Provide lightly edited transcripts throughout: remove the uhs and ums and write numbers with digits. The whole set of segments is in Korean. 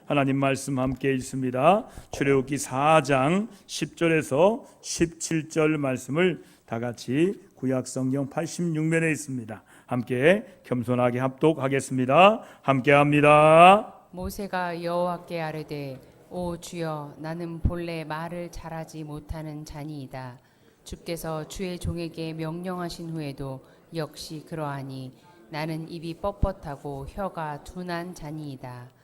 하나님 말씀 함께 있습니다. 출애굽기 4장 10절에서 17절 말씀을 다 같이 구약성경 86면에 있습니다. 함께 겸손하게 합독하겠습니다. 함께 합니다. 모세가 여호와께 아뢰되 오 주여, 나는 본래 말을 잘하지 못하는 자니이다. 주께서 주의 종에게 명령하신 후에도 역시 그러하니 나는 입이 뻣뻣하고 혀가 둔한 자니이다.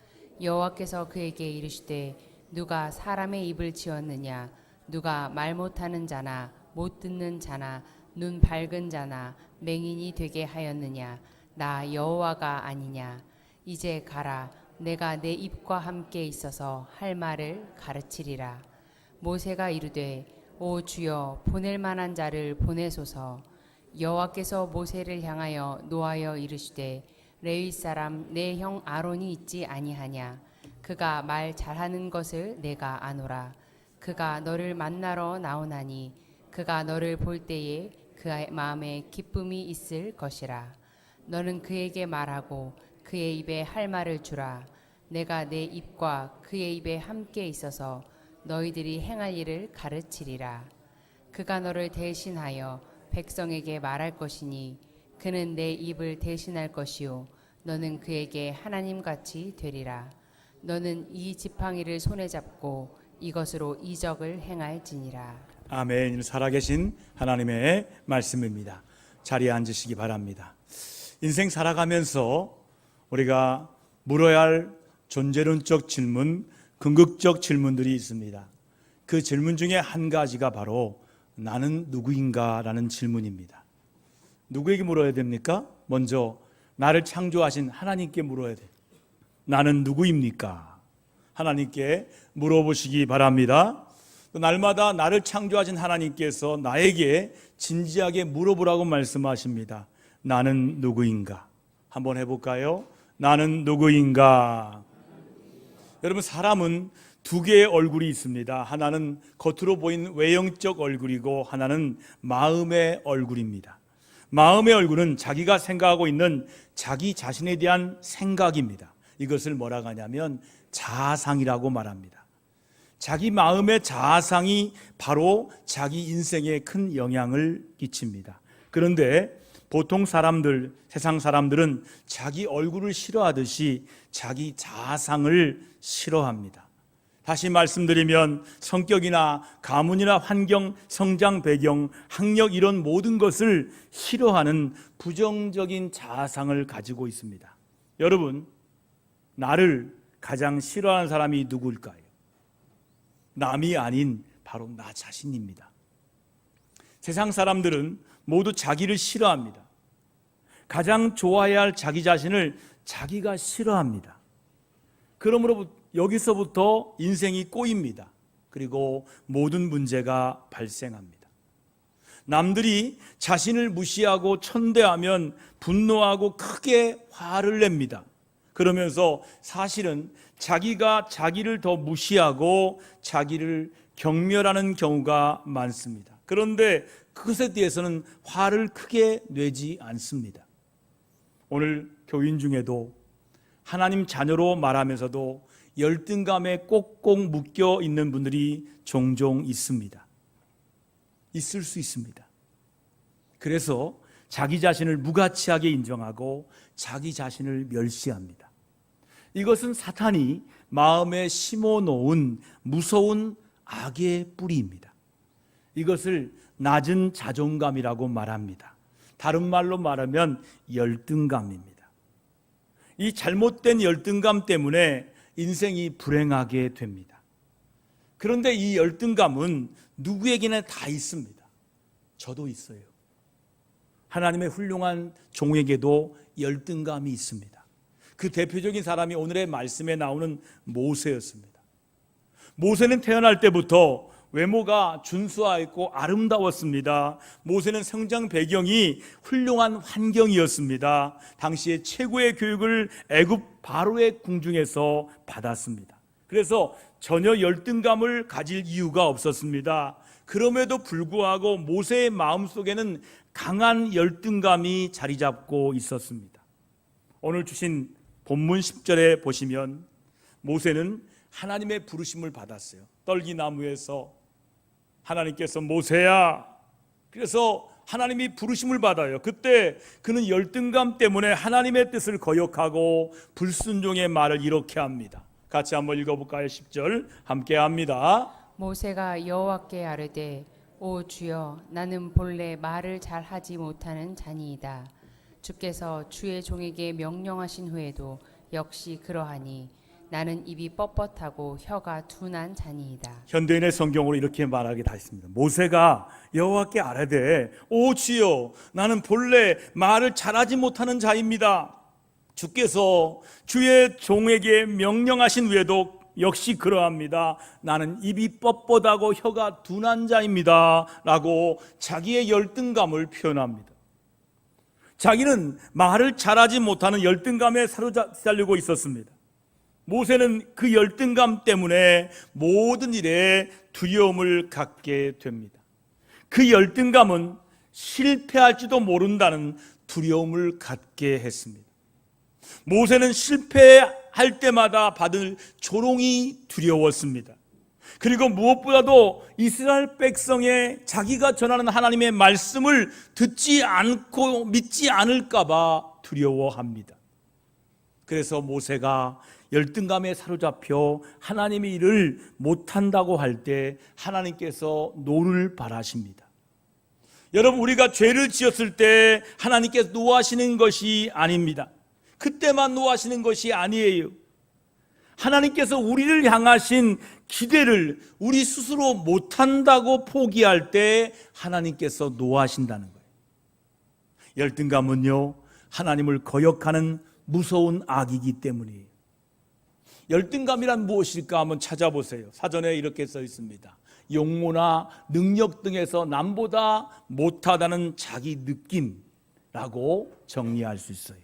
여호와께서 그에게 이르시되 누가 사람의 입을 지었느냐? 누가 말 못하는 자나 못 듣는 자나 눈 밝은 자나 맹인이 되게 하였느냐? 나 여호와가 아니냐? 이제 가라. 내가 내 입과 함께 있어서 할 말을 가르치리라. 모세가 이르되 오 주여, 보낼 만한 자를 보내소서. 여호와께서 모세를 향하여 노하여 이르시되 레위 사람 내 형 아론이 있지 아니하냐? 그가 말 잘하는 것을 내가 아노라. 그가 너를 만나러 나오나니 그가 너를 볼 때에 그의 마음에 기쁨이 있을 것이라. 너는 그에게 말하고 그의 입에 할 말을 주라. 내가 내 입과 그의 입에 함께 있어서 너희들이 행할 일을 가르치리라. 그가 너를 대신하여 백성에게 말할 것이니 그는 내 입을 대신할 것이요 너는 그에게 하나님같이 되리라. 너는 이 지팡이를 손에 잡고 이것으로 이적을 행할지니라. 아멘. 살아계신 하나님의 말씀입니다. 자리에 앉으시기 바랍니다. 인생 살아가면서 우리가 물어야 할 존재론적 질문, 궁극적 질문들이 있습니다. 그 질문 중에 한 가지가 바로 나는 누구인가 라는 질문입니다. 누구에게 물어야 됩니까? 먼저 나를 창조하신 하나님께 물어야 돼요. 나는 누구입니까? 하나님께 물어보시기 바랍니다. 또 날마다 나를 창조하신 하나님께서 나에게 진지하게 물어보라고 말씀하십니다. 나는 누구인가? 한번 해볼까요? 나는 누구인가? 여러분, 사람은 두 개의 얼굴이 있습니다. 하나는 겉으로 보이는 외형적 얼굴이고 하나는 마음의 얼굴입니다. 마음의 얼굴은 자기가 생각하고 있는 자기 자신에 대한 생각입니다. 이것을 뭐라고 하냐면 자아상이라고 말합니다. 자기 마음의 자아상이 바로 자기 인생에 큰 영향을 끼칩니다. 그런데 보통 사람들, 세상 사람들은 자기 얼굴을 싫어하듯이 자기 자아상을 싫어합니다. 다시 말씀드리면 성격이나 가문이나 환경, 성장 배경, 학력 이런 모든 것을 싫어하는 부정적인 자아상을 가지고 있습니다. 여러분, 나를 가장 싫어하는 사람이 누구일까요? 남이 아닌 바로 나 자신입니다. 세상 사람들은 모두 자기를 싫어합니다. 가장 좋아해야 할 자기 자신을 자기가 싫어합니다. 그러므로 여기서부터 인생이 꼬입니다. 그리고 모든 문제가 발생합니다. 남들이 자신을 무시하고 천대하면 분노하고 크게 화를 냅니다. 그러면서 사실은 자기가 자기를 더 무시하고 자기를 경멸하는 경우가 많습니다. 그런데 그것에 대해서는 화를 크게 내지 않습니다. 오늘 교인 중에도 하나님 자녀로 말하면서도 열등감에 꼭꼭 묶여 있는 분들이 종종 있습니다. 있을 수 있습니다. 그래서 자기 자신을 무가치하게 인정하고 자기 자신을 멸시합니다. 이것은 사탄이 마음에 심어놓은 무서운 악의 뿌리입니다. 이것을 낮은 자존감이라고 말합니다. 다른 말로 말하면 열등감입니다. 이 잘못된 열등감 때문에 인생이 불행하게 됩니다. 그런데 이 열등감은 누구에게나 다 있습니다. 저도 있어요. 하나님의 훌륭한 종에게도 열등감이 있습니다. 그 대표적인 사람이 오늘의 말씀에 나오는 모세였습니다. 모세는 태어날 때부터 외모가 준수하였고 아름다웠습니다. 모세는 성장 배경이 훌륭한 환경이었습니다. 당시에 최고의 교육을 애굽 바로의 궁중에서 받았습니다. 그래서 전혀 열등감을 가질 이유가 없었습니다. 그럼에도 불구하고 모세의 마음속에는 강한 열등감이 자리 잡고 있었습니다. 오늘 주신 본문 10절에 보시면 모세는 하나님의 부르심을 받았어요. 떨기나무에서 하나님께서 모세야, 그래서 하나님이 부르심을 받아요. 그때 그는 열등감 때문에 하나님의 뜻을 거역하고 불순종의 말을 이렇게 합니다. 같이 한번 읽어볼까요? 10절 함께 합니다. 모세가 여호와께 아뢰되 오 주여 나는 본래 말을 잘하지 못하는 자니이다. 주께서 주의 종에게 명령하신 후에도 역시 그러하니 나는 입이 뻣뻣하고 혀가 둔한 자니이다. 현대인의 성경으로 이렇게 말하게 다 있습니다. 모세가 여호와께 아뢰되 오 주여 나는 본래 말을 잘하지 못하는 자입니다. 주께서 주의 종에게 명령하신 후에도 역시 그러합니다. 나는 입이 뻣뻣하고 혀가 둔한 자입니다 라고 자기의 열등감을 표현합니다. 자기는 말을 잘하지 못하는 열등감에 사로잡히고 있었습니다. 모세는 그 열등감 때문에 모든 일에 두려움을 갖게 됩니다. 그 열등감은 실패할지도 모른다는 두려움을 갖게 했습니다. 모세는 실패할 때마다 받을 조롱이 두려웠습니다. 그리고 무엇보다도 이스라엘 백성의 자기가 전하는 하나님의 말씀을 듣지 않고 믿지 않을까 봐 두려워합니다. 그래서 모세가 열등감에 사로잡혀 하나님의 일을 못한다고 할 때 하나님께서 노를 바라십니다. 여러분, 우리가 죄를 지었을 때 하나님께서 노하시는 것이 아닙니다. 그때만 노하시는 것이 아니에요. 하나님께서 우리를 향하신 기대를 우리 스스로 못한다고 포기할 때 하나님께서 노하신다는 거예요. 열등감은요, 하나님을 거역하는 무서운 악이기 때문이에요. 열등감이란 무엇일까 한번 찾아보세요. 사전에 이렇게 써 있습니다. 용모나 능력 등에서 남보다 못하다는 자기 느낌이라고 정리할 수 있어요.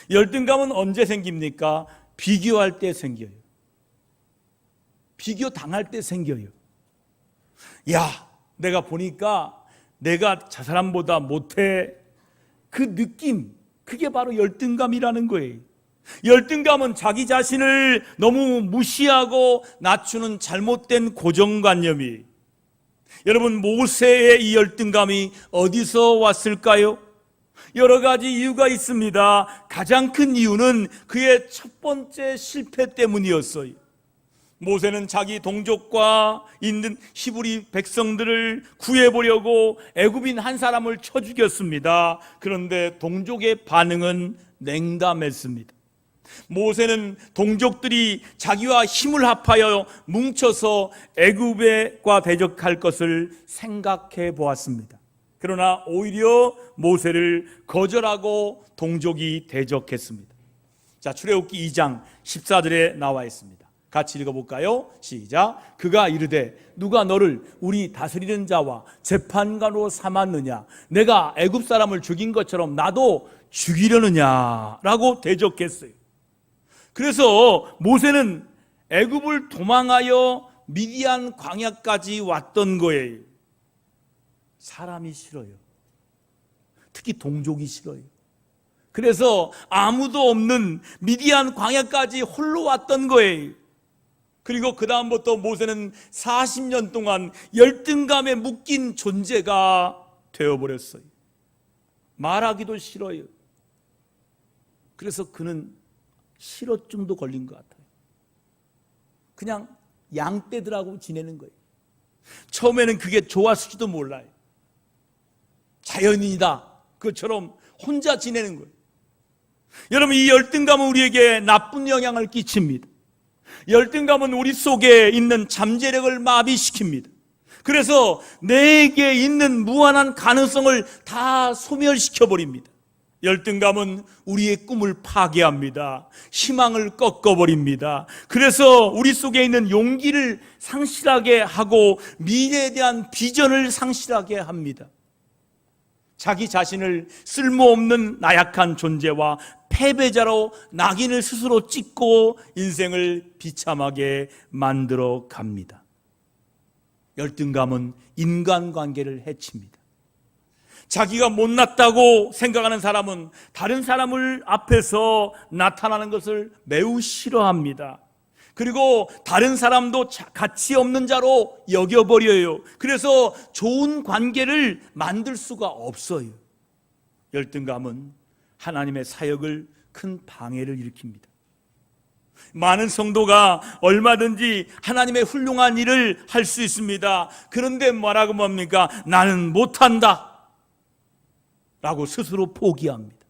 열등감은 언제 생깁니까? 비교할 때 생겨요. 비교 당할 때 생겨요. 야, 내가 보니까 내가 저 사람보다 못해. 그 느낌, 그게 바로 열등감이라는 거예요. 열등감은 자기 자신을 너무 무시하고 낮추는 잘못된 고정관념이에요. 여러분, 모세의 이 열등감이 어디서 왔을까요? 여러 가지 이유가 있습니다. 가장 큰 이유는 그의 첫 번째 실패 때문이었어요. 모세는 자기 동족과 있는 히브리 백성들을 구해보려고 애굽인 한 사람을 쳐 죽였습니다. 그런데 동족의 반응은 냉담했습니다. 모세는 동족들이 자기와 힘을 합하여 뭉쳐서 애굽과 대적할 것을 생각해 보았습니다. 그러나 오히려 모세를 거절하고 동족이 대적했습니다. 자, 출애굽기 2장 14절에 나와 있습니다. 같이 읽어볼까요? 시작. 그가 이르되 누가 너를 우리 다스리는 자와 재판관으로 삼았느냐? 내가 애굽 사람을 죽인 것처럼 나도 죽이려느냐? 라고 대적했어요. 그래서 모세는 애굽을 도망하여 미디안 광야까지 왔던 거예요. 사람이 싫어요. 특히 동족이 싫어요. 그래서 아무도 없는 미디안 광야까지 홀로 왔던 거예요. 그리고 그 다음부터 모세는 40년 동안 열등감에 묶인 존재가 되어버렸어요. 말하기도 싫어요. 그래서 그는 실어증도 걸린 것 같아요. 그냥 양떼들하고 지내는 거예요. 처음에는 그게 좋았을지도 몰라요. 자연인이다, 그것처럼 혼자 지내는 거예요. 여러분, 이 열등감은 우리에게 나쁜 영향을 끼칩니다. 열등감은 우리 속에 있는 잠재력을 마비시킵니다. 그래서 내게 있는 무한한 가능성을 다 소멸시켜버립니다. 열등감은 우리의 꿈을 파괴합니다. 희망을 꺾어버립니다. 그래서 우리 속에 있는 용기를 상실하게 하고 미래에 대한 비전을 상실하게 합니다. 자기 자신을 쓸모없는 나약한 존재와 패배자로 낙인을 스스로 찍고 인생을 비참하게 만들어 갑니다. 열등감은 인간관계를 해칩니다. 자기가 못났다고 생각하는 사람은 다른 사람을 앞에서 나타나는 것을 매우 싫어합니다. 그리고 다른 사람도 가치 없는 자로 여겨버려요. 그래서 좋은 관계를 만들 수가 없어요. 열등감은 하나님의 사역을 큰 방해를 일으킵니다. 많은 성도가 얼마든지 하나님의 훌륭한 일을 할 수 있습니다. 그런데 뭐라고 뭡니까? 나는 못한다 라고 스스로 포기합니다.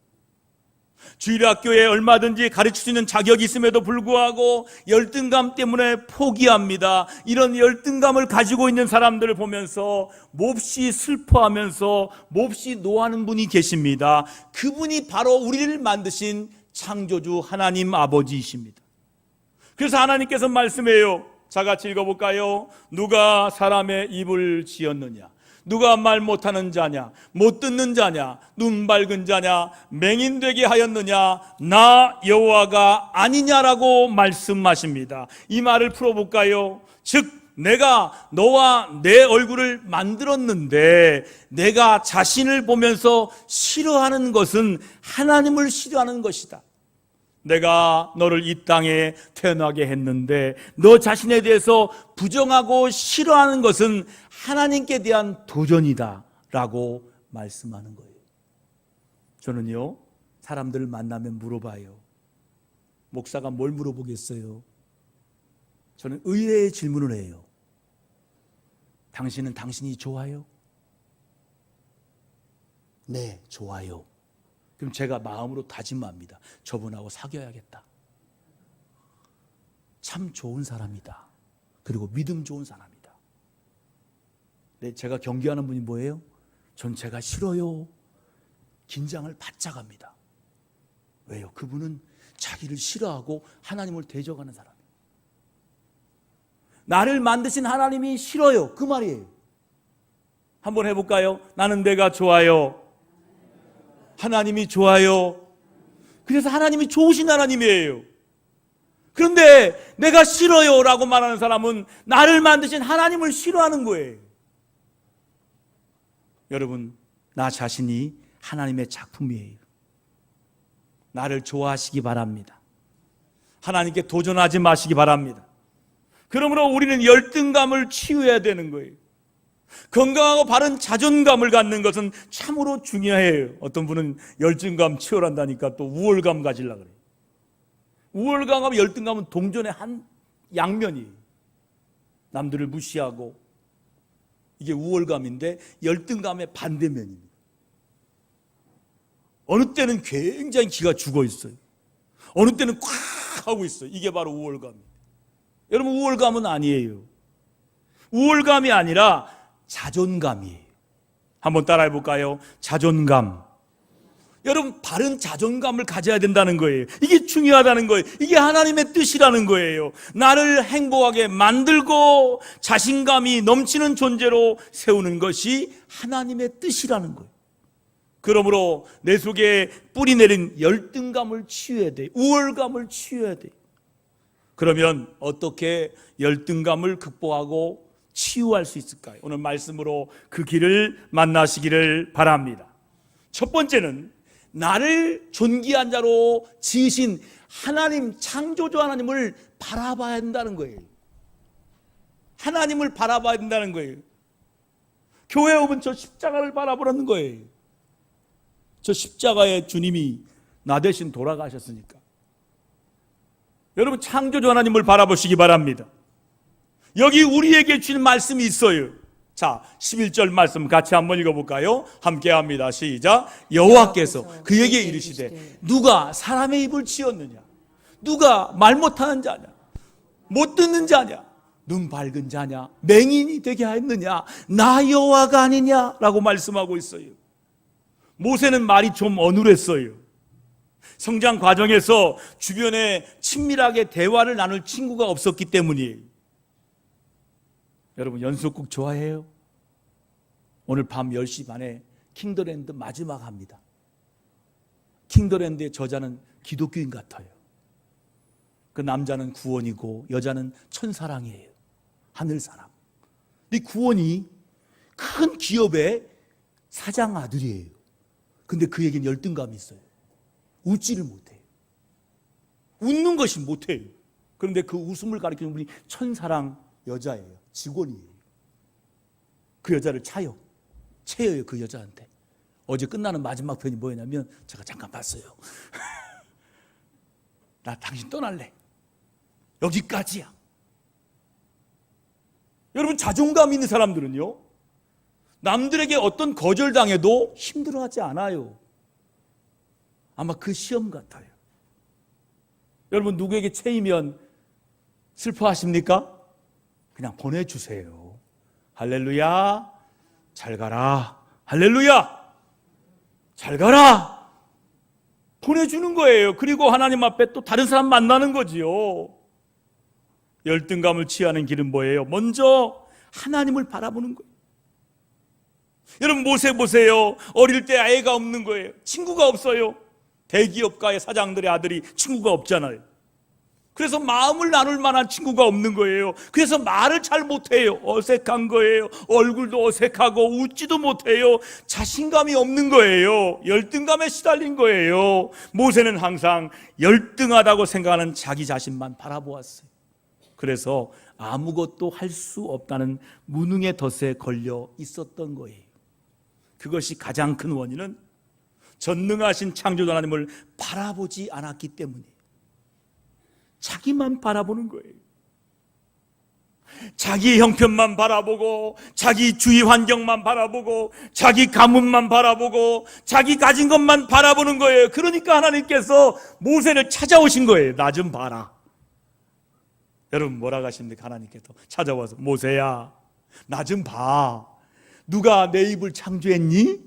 주일학교에 얼마든지 가르칠 수 있는 자격이 있음에도 불구하고 열등감 때문에 포기합니다. 이런 열등감을 가지고 있는 사람들을 보면서 몹시 슬퍼하면서 몹시 노하는 분이 계십니다. 그분이 바로 우리를 만드신 창조주 하나님 아버지이십니다. 그래서 하나님께서 말씀해요. 자, 같이 읽어볼까요? 누가 사람의 입을 지었느냐? 누가 말 못하는 자냐? 못 듣는 자냐? 눈 밝은 자냐? 맹인되게 하였느냐? 나 여호와가 아니냐라고 말씀하십니다. 이 말을 풀어볼까요? 즉 내가 너와 내 얼굴을 만들었는데 내가 자신을 보면서 싫어하는 것은 하나님을 싫어하는 것이다. 내가 너를 이 땅에 태어나게 했는데 너 자신에 대해서 부정하고 싫어하는 것은 하나님께 대한 도전이다 라고 말씀하는 거예요. 저는요, 사람들을 만나면 물어봐요. 목사가 뭘 물어보겠어요? 저는 의외의 질문을 해요. 당신은 당신이 좋아요? 네, 좋아요. 그럼 제가 마음으로 다짐합니다. 저분하고 사귀어야겠다. 참 좋은 사람이다. 그리고 믿음 좋은 사람이다. 네, 제가 경계하는 분이 뭐예요? 전 제가 싫어요. 긴장을 바짝 합니다. 왜요? 그분은 자기를 싫어하고 하나님을 대적하는 사람이에요. 나를 만드신 하나님이 싫어요. 그 말이에요. 한번 해볼까요? 나는 내가 좋아요. 하나님이 좋아요. 그래서 하나님이 좋으신 하나님이에요. 그런데 내가 싫어요 라고 말하는 사람은 나를 만드신 하나님을 싫어하는 거예요. 여러분, 나 자신이 하나님의 작품이에요. 나를 좋아하시기 바랍니다. 하나님께 도전하지 마시기 바랍니다. 그러므로 우리는 열등감을 치유해야 되는 거예요. 건강하고 바른 자존감을 갖는 것은 참으로 중요해요. 어떤 분은 열등감 치유한다니까 또 우월감 가지려고 그래요. 우월감하고 열등감은 동전의 한 양면이에요. 남들을 무시하고 이게 우월감인데 열등감의 반대면입니다. 어느 때는 굉장히 기가 죽어 있어요. 어느 때는 콱 하고 있어요. 이게 바로 우월감입니다. 여러분, 우월감은 아니에요. 우월감이 아니라 자존감이에요. 한번 따라해 볼까요? 자존감. 여러분, 바른 자존감을 가져야 된다는 거예요. 이게 중요하다는 거예요. 이게 하나님의 뜻이라는 거예요. 나를 행복하게 만들고 자신감이 넘치는 존재로 세우는 것이 하나님의 뜻이라는 거예요. 그러므로 내 속에 뿌리 내린 열등감을 치유해야 돼요. 우월감을 치유해야 돼요. 그러면 어떻게 열등감을 극복하고 치유할 수 있을까요? 오늘 말씀으로 그 길을 만나시기를 바랍니다. 첫 번째는 나를 존귀한 자로 지으신 하나님, 창조주 하나님을 바라봐야 한다는 거예요. 하나님을 바라봐야 된다는 거예요. 교회 오면 저 십자가를 바라보라는 거예요. 저 십자가에 주님이 나 대신 돌아가셨으니까. 여러분, 창조주 하나님을 바라보시기 바랍니다. 여기 우리에게 주신 말씀이 있어요. 자, 11절 말씀 같이 한번 읽어볼까요? 함께 합니다. 시작. 여호와께서 그에게 이르시되 누가 사람의 입을 지었느냐? 누가 말 못하는 자냐? 못 듣는 자냐? 눈 밝은 자냐? 맹인이 되게 하였느냐? 나 여호와가 아니냐? 라고 말씀하고 있어요. 모세는 말이 좀 어눌했어요. 성장 과정에서 주변에 친밀하게 대화를 나눌 친구가 없었기 때문이에요. 여러분, 연속극 좋아해요? 오늘 밤 10시 반에 킹더랜드 마지막 합니다. 킹더랜드의 저자는 기독교인 같아요. 그 남자는 구원이고 여자는 천사랑이에요. 하늘사랑. 이 구원이 큰 기업의 사장 아들이에요. 근데 그에겐 열등감이 있어요. 웃지를 못해요. 웃는 것이 못해요. 그런데 그 웃음을 가리키는 분이 천사랑 여자예요. 직원이에요. 그 여자를 차요. 채여요, 그 여자한테. 어제 끝나는 마지막 편이 뭐였냐면 제가 잠깐 봤어요. 나 당신 떠날래. 여기까지야. 여러분, 자존감 있는 사람들은요, 남들에게 어떤 거절당해도 힘들어하지 않아요. 아마 그 시험 같아요. 여러분, 누구에게 채이면 슬퍼하십니까? 그냥 보내주세요. 할렐루야, 잘 가라. 할렐루야, 잘 가라. 보내주는 거예요. 그리고 하나님 앞에 또 다른 사람 만나는 거지요. 열등감을 취하는 길은 뭐예요? 먼저 하나님을 바라보는 거예요. 여러분, 모세 보세요. 어릴 때 아이가 없는 거예요. 친구가 없어요. 대기업가의 사장들의 아들이 친구가 없잖아요. 그래서 마음을 나눌 만한 친구가 없는 거예요. 그래서 말을 잘 못해요. 어색한 거예요. 얼굴도 어색하고 웃지도 못해요. 자신감이 없는 거예요. 열등감에 시달린 거예요. 모세는 항상 열등하다고 생각하는 자기 자신만 바라보았어요. 그래서 아무것도 할 수 없다는 무능의 덫에 걸려 있었던 거예요. 그것이 가장 큰 원인은 전능하신 창조주 하나님을 바라보지 않았기 때문이에요. 자기만 바라보는 거예요. 자기의 형편만 바라보고, 자기 주위 환경만 바라보고, 자기 가문만 바라보고, 자기 가진 것만 바라보는 거예요. 그러니까 하나님께서 모세를 찾아오신 거예요. 나 좀 봐라. 여러분, 뭐라고 하십니까? 하나님께서 찾아와서, 모세야, 나 좀 봐. 누가 내 입을 창조했니?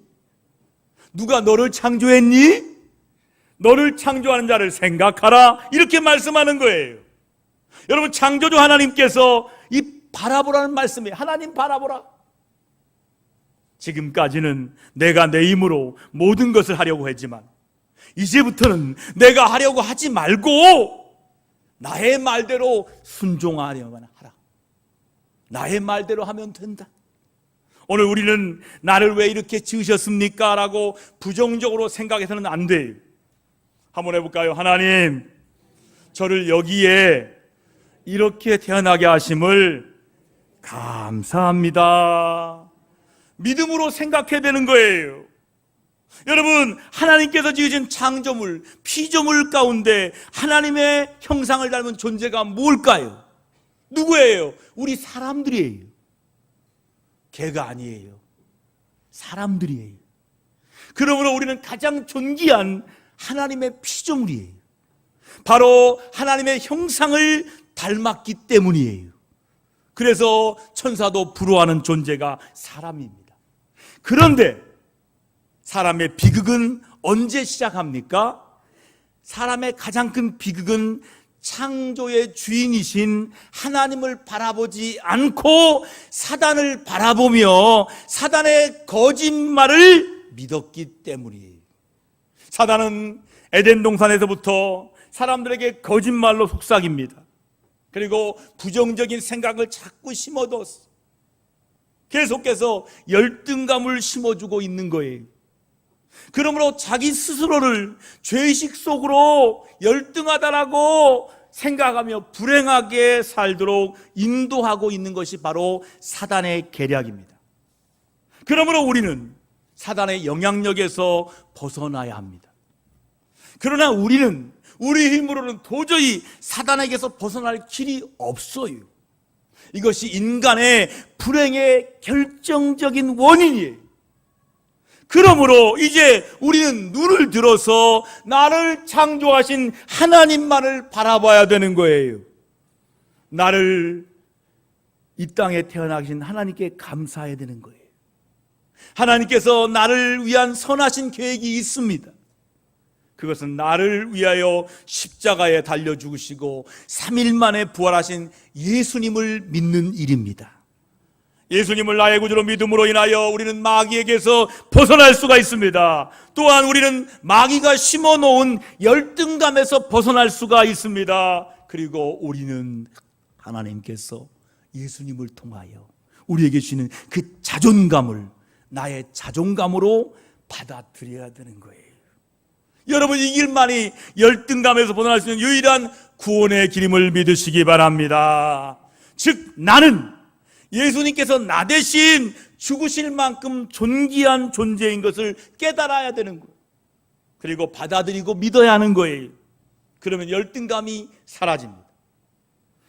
누가 너를 창조했니? 너를 창조하는 자를 생각하라. 이렇게 말씀하는 거예요. 여러분, 창조주 하나님께서 이 바라보라는 말씀이에요. 하나님 바라보라. 지금까지는 내가 내 힘으로 모든 것을 하려고 했지만 이제부터는 내가 하려고 하지 말고 나의 말대로 순종하려만 하라. 나의 말대로 하면 된다. 오늘 우리는 나를 왜 이렇게 지으셨습니까? 라고 부정적으로 생각해서는 안 돼요. 한번 해볼까요? 하나님, 저를 여기에 이렇게 태어나게 하심을 감사합니다. 믿음으로 생각해야 되는 거예요. 여러분, 하나님께서 지으신 창조물, 피조물 가운데 하나님의 형상을 닮은 존재가 뭘까요? 누구예요? 우리 사람들이에요. 개가 아니에요. 사람들이에요. 그러므로 우리는 가장 존귀한 하나님의 피조물이에요. 바로 하나님의 형상을 닮았기 때문이에요. 그래서 천사도 부러워하는 존재가 사람입니다. 그런데 사람의 비극은 언제 시작합니까? 사람의 가장 큰 비극은 창조의 주인이신 하나님을 바라보지 않고 사단을 바라보며 사단의 거짓말을 믿었기 때문이에요. 사단은 에덴 동산에서부터 사람들에게 거짓말로 속삭입니다. 그리고 부정적인 생각을 자꾸 심어뒀어. 계속해서 열등감을 심어주고 있는 거예요. 그러므로 자기 스스로를 죄의식 속으로 열등하다라고 생각하며 불행하게 살도록 인도하고 있는 것이 바로 사단의 계략입니다. 그러므로 우리는 사단의 영향력에서 벗어나야 합니다. 그러나 우리는 우리 힘으로는 도저히 사단에게서 벗어날 길이 없어요. 이것이 인간의 불행의 결정적인 원인이에요. 그러므로 이제 우리는 눈을 들어서 나를 창조하신 하나님만을 바라봐야 되는 거예요. 나를 이 땅에 태어나게 하신 하나님께 감사해야 되는 거예요. 하나님께서 나를 위한 선하신 계획이 있습니다. 그것은 나를 위하여 십자가에 달려 죽으시고 3일 만에 부활하신 예수님을 믿는 일입니다. 예수님을 나의 구주로 믿음으로 인하여 우리는 마귀에게서 벗어날 수가 있습니다. 또한 우리는 마귀가 심어놓은 열등감에서 벗어날 수가 있습니다. 그리고 우리는 하나님께서 예수님을 통하여 우리에게 주시는 그 자존감을 나의 자존감으로 받아들여야 되는 거예요. 여러분, 이 길만이 열등감에서 벗어날 수 있는 유일한 구원의 길임을 믿으시기 바랍니다. 즉, 나는 예수님께서 나 대신 죽으실 만큼 존귀한 존재인 것을 깨달아야 되는 거예요. 그리고 받아들이고 믿어야 하는 거예요. 그러면 열등감이 사라집니다.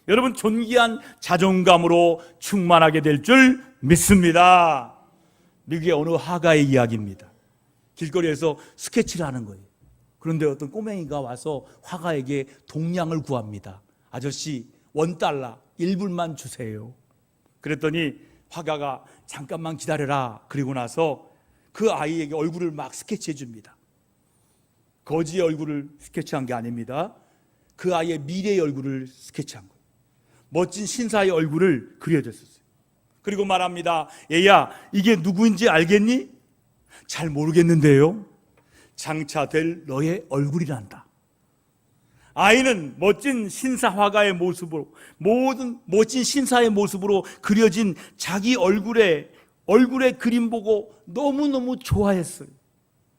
여러분, 존귀한 자존감으로 충만하게 될 줄 믿습니다. 미국의 어느 화가의 이야기입니다. 길거리에서 스케치를 하는 거예요. 그런데 어떤 꼬맹이가 와서 화가에게 동량을 구합니다. 아저씨, $1 1불만 주세요. 그랬더니 화가가 잠깐만 기다려라. 그리고 나서 그 아이에게 얼굴을 막 스케치해 줍니다. 거지의 얼굴을 스케치한 게 아닙니다. 그 아이의 미래의 얼굴을 스케치한 거예요. 멋진 신사의 얼굴을 그려줬었어요. 그리고 말합니다. 얘야, 이게 누구인지 알겠니? 잘 모르겠는데요. 장차 될 너의 얼굴이란다. 아이는 멋진 신사 화가의 모습으로, 모든 멋진 신사의 모습으로 그려진 자기 얼굴의 그림 보고 너무너무 좋아했어요.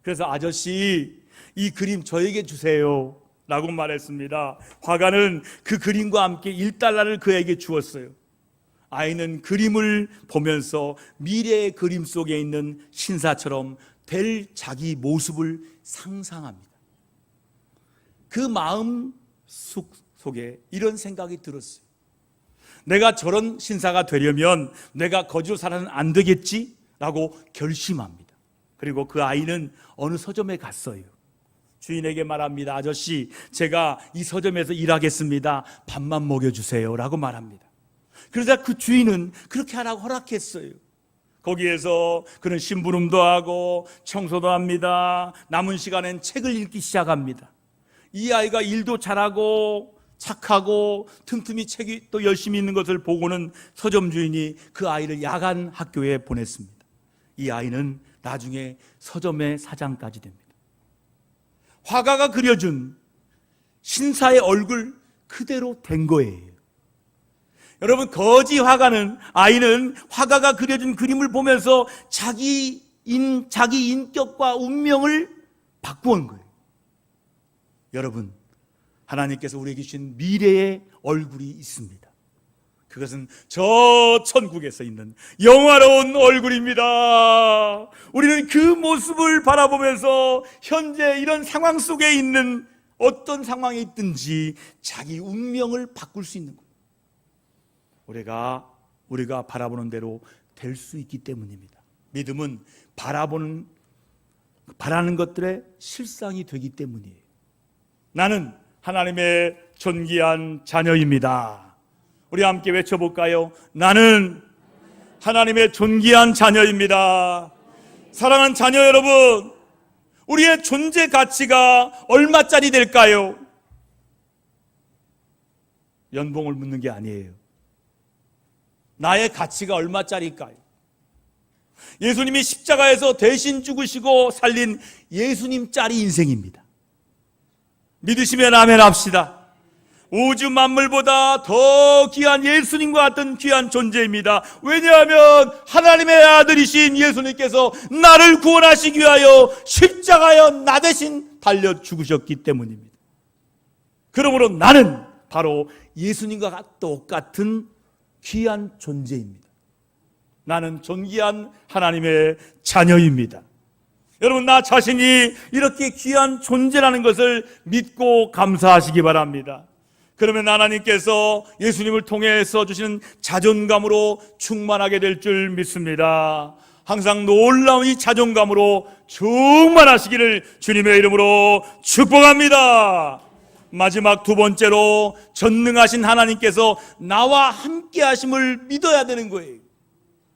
그래서 아저씨, 이 그림 저에게 주세요 라고 말했습니다. 화가는 그 그림과 함께 $1를 그에게 주었어요. 아이는 그림을 보면서 미래의 그림 속에 있는 신사처럼 될 자기 모습을 상상합니다. 그 마음 속에 이런 생각이 들었어요. 내가 저런 신사가 되려면 내가 거지로 살아는 안 되겠지? 라고 결심합니다. 그리고 그 아이는 어느 서점에 갔어요. 주인에게 말합니다. 아저씨, 제가 이 서점에서 일하겠습니다. 밥만 먹여주세요 라고 말합니다. 그러자 그 주인은 그렇게 하라고 허락했어요. 거기에서 그는 심부름도 하고 청소도 합니다. 남은 시간엔 책을 읽기 시작합니다. 이 아이가 일도 잘하고 착하고 틈틈이 책이 또 열심히 있는 것을 보고는 서점 주인이 그 아이를 야간 학교에 보냈습니다. 이 아이는 나중에 서점의 사장까지 됩니다. 화가가 그려준 신사의 얼굴 그대로 된 거예요. 여러분, 거지 아이는 화가가 그려준 그림을 보면서 자기 인격과 운명을 바꾸는 거예요. 여러분, 하나님께서 우리에게 주신 미래의 얼굴이 있습니다. 그것은 저 천국에서 있는 영화로운 얼굴입니다. 우리는 그 모습을 바라보면서 현재 이런 상황 속에 있는 어떤 상황에 있든지 자기 운명을 바꿀 수 있는 거예요. 우리가 바라보는 대로 될 수 있기 때문입니다. 믿음은 바라는 것들의 실상이 되기 때문이에요. 나는 하나님의 존귀한 자녀입니다. 우리 함께 외쳐볼까요? 나는 하나님의 존귀한 자녀입니다. 사랑하는 자녀 여러분, 우리의 존재 가치가 얼마짜리 될까요? 연봉을 묻는 게 아니에요. 나의 가치가 얼마짜리일까요? 예수님이 십자가에서 대신 죽으시고 살린 예수님짜리 인생입니다. 믿으시면 아멘 합시다. 우주 만물보다 더 귀한 예수님과 같은 귀한 존재입니다. 왜냐하면 하나님의 아들이신 예수님께서 나를 구원하시기 위하여 십자가에 나 대신 달려 죽으셨기 때문입니다. 그러므로 나는 바로 예수님과 똑같은 귀한 존재입니다. 나는 존귀한 하나님의 자녀입니다. 여러분, 나 자신이 이렇게 귀한 존재라는 것을 믿고 감사하시기 바랍니다. 그러면 하나님께서 예수님을 통해서 주시는 자존감으로 충만하게 될 줄 믿습니다. 항상 놀라운 이 자존감으로 충만하시기를 주님의 이름으로 축복합니다. 마지막 두 번째로, 전능하신 하나님께서 나와 함께 하심을 믿어야 되는 거예요.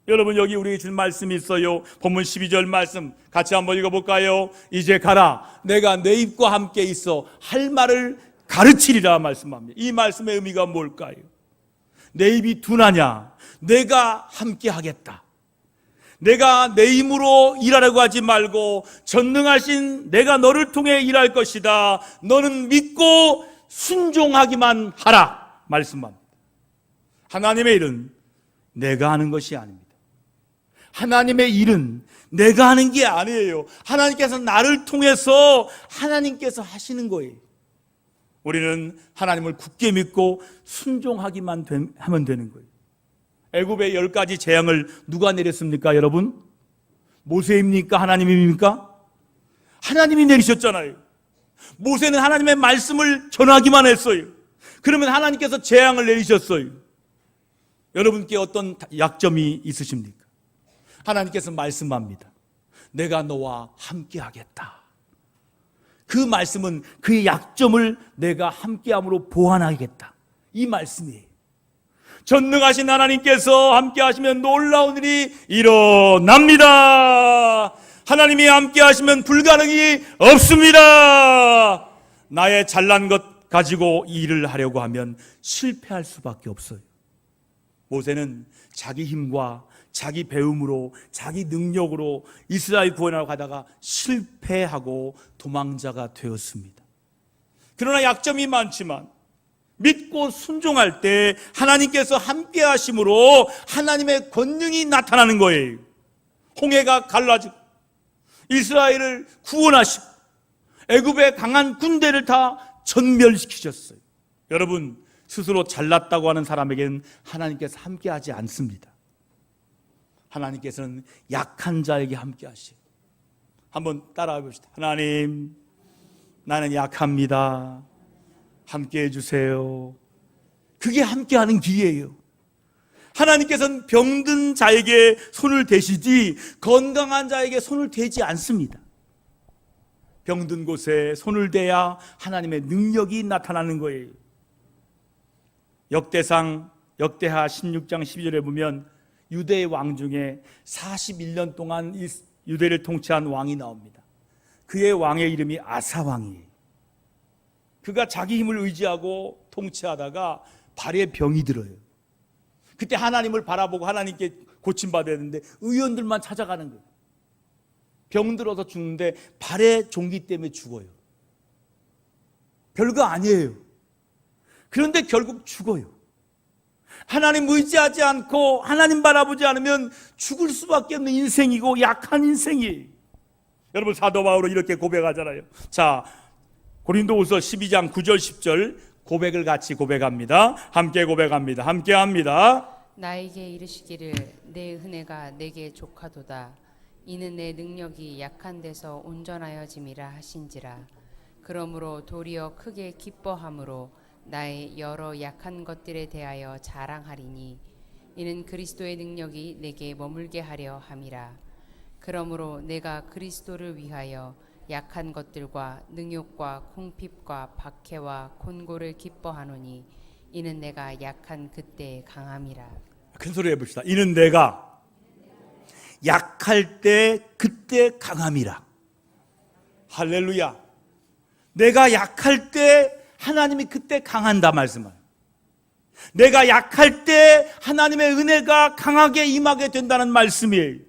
여러분, 여기 우리에게 준 말씀이 있어요. 본문 12절 말씀 같이 한번 읽어볼까요? 이제 가라, 내가 내 입과 함께 있어 할 말을 가르치리라 말씀합니다. 이 말씀의 의미가 뭘까요? 내 입이 둔하냐? 내가 함께 하겠다. 내가 내 힘으로 일하려고 하지 말고 전능하신 내가 너를 통해 일할 것이다. 너는 믿고 순종하기만 하라 말씀합니다. 하나님의 일은 내가 하는 것이 아닙니다. 하나님의 일은 내가 하는 게 아니에요. 하나님께서 나를 통해서 하나님께서 하시는 거예요. 우리는 하나님을 굳게 믿고 순종하기만 하면 되는 거예요. 애굽의 10가지 재앙을 누가 내렸습니까, 여러분? 모세입니까? 하나님입니까? 하나님이 내리셨잖아요. 모세는 하나님의 말씀을 전하기만 했어요. 그러면 하나님께서 재앙을 내리셨어요. 여러분께 어떤 약점이 있으십니까? 하나님께서 말씀합니다. 내가 너와 함께 하겠다. 그 말씀은 그의 약점을 내가 함께함으로 보완하겠다. 이 말씀이에요. 전능하신 하나님께서 함께 하시면 놀라운 일이 일어납니다. 하나님이 함께 하시면 불가능이 없습니다. 나의 잘난 것 가지고 이 일을 하려고 하면 실패할 수밖에 없어요. 모세는 자기 힘과 자기 배움으로, 자기 능력으로 이스라엘 구원하러 가다가 실패하고 도망자가 되었습니다. 그러나 약점이 많지만 믿고 순종할 때 하나님께서 함께 하심으로 하나님의 권능이 나타나는 거예요. 홍해가 갈라지고 이스라엘을 구원하시고 애굽의 강한 군대를 다 전멸시키셨어요. 여러분, 스스로 잘났다고 하는 사람에게는 하나님께서 함께 하지 않습니다. 하나님께서는 약한 자에게 함께 하시고, 한번 따라해 봅시다. 하나님, 나는 약합니다. 함께 해주세요. 그게 함께하는 기회예요. 하나님께서는 병든 자에게 손을 대시지 건강한 자에게 손을 대지 않습니다. 병든 곳에 손을 대야 하나님의 능력이 나타나는 거예요. 역대하 16장 12절에 보면 유대의 왕 중에 41년 동안 유대를 통치한 왕이 나옵니다. 그의 왕의 이름이 아사 왕이에요. 그가 자기 힘을 의지하고 통치하다가 발에 병이 들어요. 그때 하나님을 바라보고 하나님께 고침받아야 되는데 의원들만 찾아가는 거예요. 병들어서 죽는데 발에 종기 때문에 죽어요. 별거 아니에요. 그런데 결국 죽어요. 하나님 의지하지 않고 하나님 바라보지 않으면 죽을 수밖에 없는 인생이고 약한 인생이에요. 여러분, 사도 바울은 이렇게 고백하잖아요. 자, 고린도후서 12장 9절 10절 고백을 같이 고백합니다. 함께 고백합니다. 함께 합니다. 나에게 이르시기를 내 은혜가 내게 족하도다. 이는 내 능력이 약한 데서 온전하여짐이라 하신지라. 그러므로 도리어 크게 기뻐함으로 나의 여러 약한 것들에 대하여 자랑하리니 이는 그리스도의 능력이 내게 머물게 하려 함이라. 그러므로 내가 그리스도를 위하여 약한 것들과 능욕과 궁핍과 박해와 곤고를 기뻐하노니 이는 내가 약한 그때 강함이라. 큰 소리 해봅시다. 이는 내가 약할 때 그때 강함이라. 할렐루야. 내가 약할 때 하나님이 그때 강한다 말씀을. 내가 약할 때 하나님의 은혜가 강하게 임하게 된다는 말씀이에요.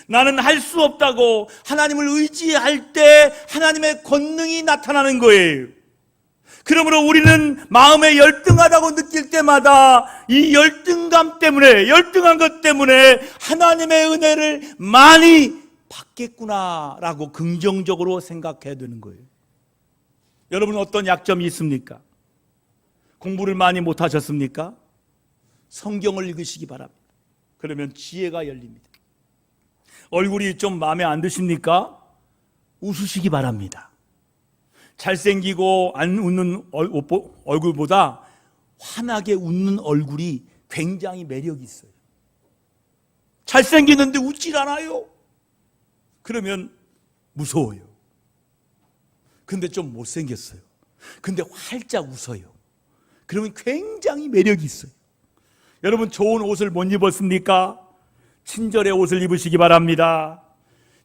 나는 할 수 없다고 하나님을 의지할 때 하나님의 권능이 나타나는 거예요. 그러므로 우리는 마음에 열등하다고 느낄 때마다 이 열등감 때문에, 열등한 것 때문에 하나님의 은혜를 많이 받겠구나라고 긍정적으로 생각해야 되는 거예요. 여러분, 어떤 약점이 있습니까? 공부를 많이 못하셨습니까? 성경을 읽으시기 바랍니다. 그러면 지혜가 열립니다. 얼굴이 좀 마음에 안 드십니까? 웃으시기 바랍니다. 잘생기고 안 웃는 얼굴보다 환하게 웃는 얼굴이 굉장히 매력이 있어요. 잘생기는데 웃질 않아요. 그러면 무서워요. 근데 좀 못생겼어요. 근데 활짝 웃어요. 그러면 굉장히 매력이 있어요. 여러분, 좋은 옷을 못 입었습니까? 친절의 옷을 입으시기 바랍니다.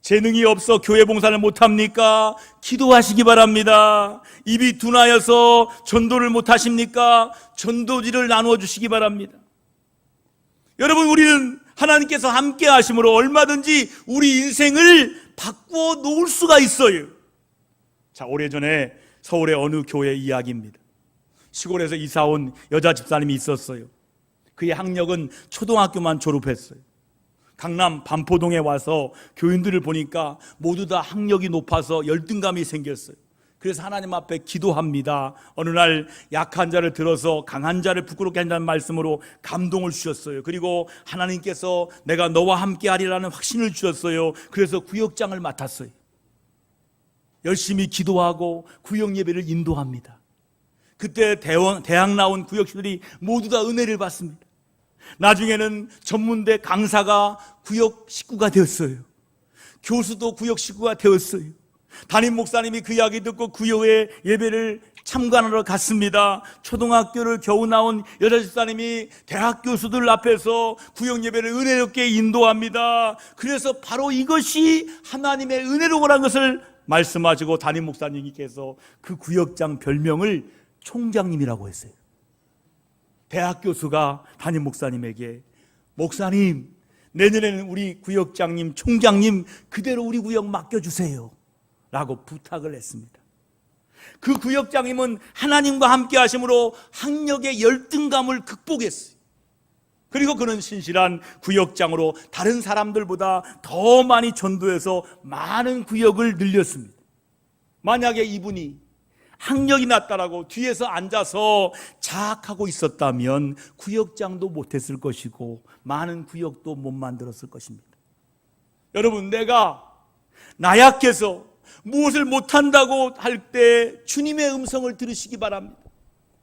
재능이 없어 교회 봉사를 못합니까? 기도하시기 바랍니다. 입이 둔하여서 전도를 못하십니까? 전도지를 나누어 주시기 바랍니다. 여러분, 우리는 하나님께서 함께 하심으로 얼마든지 우리 인생을 바꾸어 놓을 수가 있어요. 자, 오래전에 서울의 어느 교회 이야기입니다. 시골에서 이사온 여자 집사님이 있었어요. 그의 학력은 초등학교만 졸업했어요. 강남 반포동에 와서 교인들을 보니까 모두 다 학력이 높아서 열등감이 생겼어요. 그래서 하나님 앞에 기도합니다. 어느 날 약한 자를 들어서 강한 자를 부끄럽게 한다는 말씀으로 감동을 주셨어요. 그리고 하나님께서 내가 너와 함께 하리라는 확신을 주셨어요. 그래서 구역장을 맡았어요. 열심히 기도하고 구역 예배를 인도합니다. 그때 대학 나온 구역시들이 모두 다 은혜를 받습니다. 나중에는 전문대 강사가 구역 식구가 되었어요. 교수도 구역 식구가 되었어요. 담임 목사님이 그 이야기 듣고 구역의 예배를 참관하러 갔습니다. 초등학교를 겨우 나온 여자 집사님이 대학 교수들 앞에서 구역 예배를 은혜롭게 인도합니다. 그래서 바로 이것이 하나님의 은혜로라는 것을 말씀하시고 담임 목사님께서 그 구역장 별명을 총장님이라고 했어요. 대학 교수가 담임 목사님에게 목사님, 내년에는 우리 구역장님, 총장님 그대로 우리 구역 맡겨주세요 라고 부탁을 했습니다. 그 구역장님은 하나님과 함께 하심으로 학력의 열등감을 극복했어요. 그리고 그는 신실한 구역장으로 다른 사람들보다 더 많이 전도해서 많은 구역을 늘렸습니다. 만약에 이분이 학력이 낮다라고 뒤에서 앉아서 자학하고 있었다면 구역장도 못했을 것이고 많은 구역도 못 만들었을 것입니다. 여러분, 내가 나약해서 무엇을 못한다고 할 때 주님의 음성을 들으시기 바랍니다.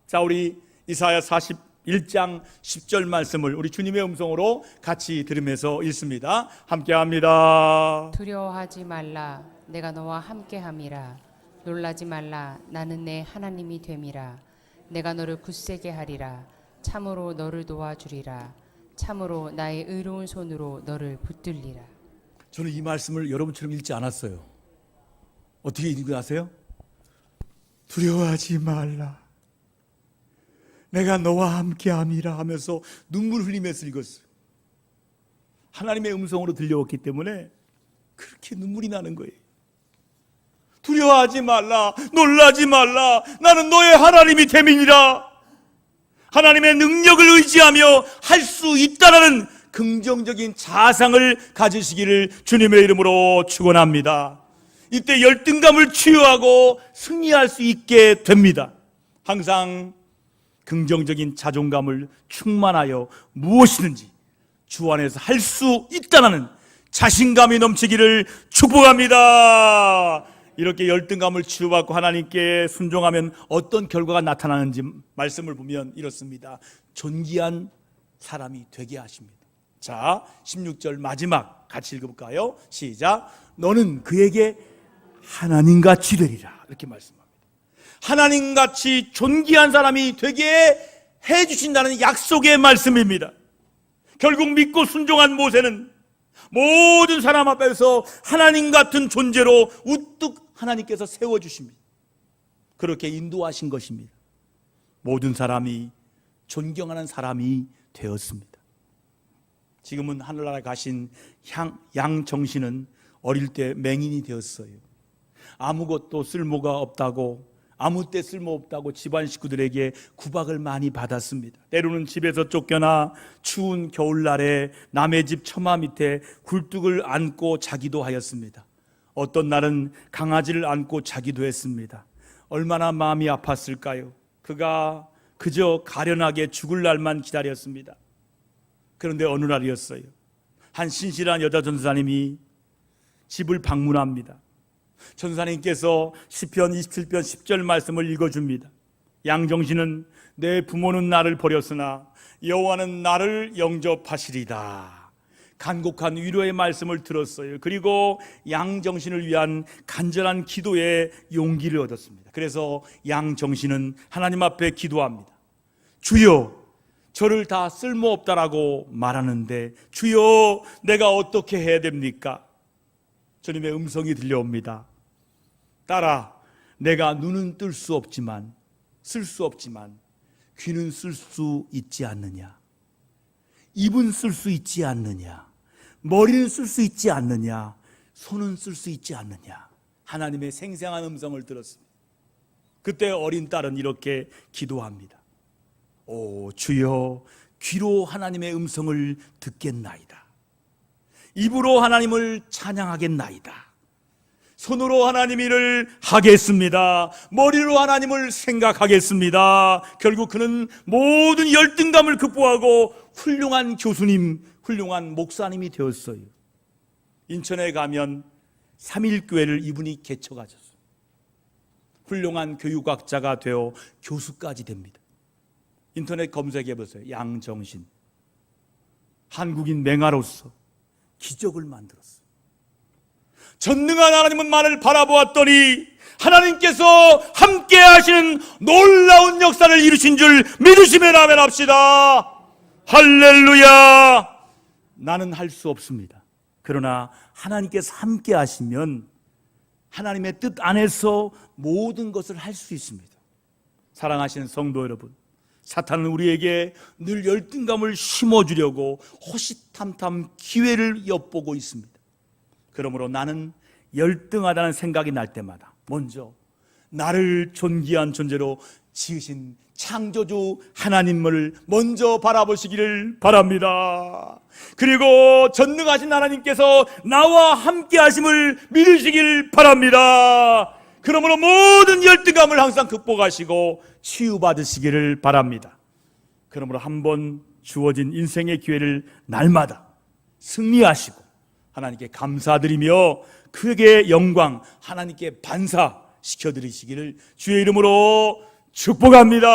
자, 우리 이사야 41장 10절 말씀을 우리 주님의 음성으로 같이 들으면서 읽습니다. 함께 합니다. 두려워하지 말라. 내가 너와 함께함이라. 놀라지 말라. 나는 내 하나님이 됨이라. 내가 너를 굳세게 하리라. 참으로 너를 도와주리라. 참으로 나의 의로운 손으로 너를 붙들리라. 저는 이 말씀을 여러분처럼 읽지 않았어요. 어떻게 읽고 아세요? 두려워하지 말라. 내가 너와 함께함이라 하면서 눈물 흘리면서 읽었어요. 하나님의 음성으로 들려왔기 때문에 그렇게 눈물이 나는 거예요. 두려워하지 말라. 놀라지 말라. 나는 너의 하나님이 됨이니라. 하나님의 능력을 의지하며 할 수 있다라는 긍정적인 자상을 가지시기를 주님의 이름으로 축원합니다. 이때 열등감을 치유하고 승리할 수 있게 됩니다. 항상 긍정적인 자존감을 충만하여 무엇이든지 주 안에서 할 수 있다는 자신감이 넘치기를 축복합니다. 이렇게 열등감을 치유받고 하나님께 순종하면 어떤 결과가 나타나는지 말씀을 보면 이렇습니다. 존귀한 사람이 되게 하십니다. 자, 16절 마지막 같이 읽어볼까요? 시작. 너는 그에게 하나님같이 되리라. 이렇게 말씀합니다. 하나님같이 존귀한 사람이 되게 해주신다는 약속의 말씀입니다. 결국 믿고 순종한 모세는 모든 사람 앞에서 하나님 같은 존재로 우뚝 하나님께서 세워주십니다. 그렇게 인도하신 것입니다. 모든 사람이 존경하는 사람이 되었습니다. 지금은 하늘나라에 가신 양정신은 어릴 때 맹인이 되었어요. 아무것도 쓸모가 없다고, 아무 때 쓸모없다고 집안 식구들에게 구박을 많이 받았습니다. 때로는 집에서 쫓겨나 추운 겨울날에 남의 집 처마 밑에 굴뚝을 안고 자기도 하였습니다. 어떤 날은 강아지를 안고 자기도 했습니다. 얼마나 마음이 아팠을까요? 그가 그저 가련하게 죽을 날만 기다렸습니다. 그런데 어느 날이었어요. 한 신실한 여자 전사님이 집을 방문합니다. 전사님께서 시편 27편 10절 말씀을 읽어줍니다. 양정신은 내 부모는 나를 버렸으나 여호와는 나를 영접하시리다. 간곡한 위로의 말씀을 들었어요. 그리고 양정신을 위한 간절한 기도에 용기를 얻었습니다. 그래서 양정신은 하나님 앞에 기도합니다. 주여, 저를 다 쓸모없다라고 말하는데 주여, 내가 어떻게 해야 됩니까? 주님의 음성이 들려옵니다. 딸아, 내가 눈은 뜰 수 없지만, 쓸 수 없지만 귀는 쓸 수 있지 않느냐? 입은 쓸 수 있지 않느냐? 머리는 쓸 수 있지 않느냐? 손은 쓸 수 있지 않느냐? 하나님의 생생한 음성을 들었습니다. 그때 어린 딸은 이렇게 기도합니다. 오 주여, 귀로 하나님의 음성을 듣겠나이다. 입으로 하나님을 찬양하겠나이다. 손으로 하나님 일을 하겠습니다. 머리로 하나님을 생각하겠습니다. 결국 그는 모든 열등감을 극복하고 훌륭한 교수님, 훌륭한 목사님이 되었어요. 인천에 가면 3.1교회를 이분이 개척하셨어요. 훌륭한 교육학자가 되어 교수까지 됩니다. 인터넷 검색해보세요. 양정신. 한국인 맹아로서 기적을 만들었어요. 전능한 하나님만을 바라보았더니 하나님께서 함께 하시는 놀라운 역사를 이루신 줄 믿으시면 아멘 합시다. 할렐루야. 나는 할 수 없습니다. 그러나 하나님께서 함께 하시면 하나님의 뜻 안에서 모든 것을 할 수 있습니다. 사랑하시는 성도 여러분, 사탄은 우리에게 늘 열등감을 심어주려고 호시탐탐 기회를 엿보고 있습니다. 그러므로 나는 열등하다는 생각이 날 때마다 먼저 나를 존귀한 존재로 지으신 창조주 하나님을 먼저 바라보시기를 바랍니다. 그리고 전능하신 하나님께서 나와 함께 하심을 믿으시길 바랍니다. 그러므로 모든 열등감을 항상 극복하시고 치유받으시기를 바랍니다. 그러므로 한번 주어진 인생의 기회를 날마다 승리하시고 하나님께 감사드리며 그에게 영광, 하나님께 반사시켜드리시기를 주의 이름으로 축복합니다.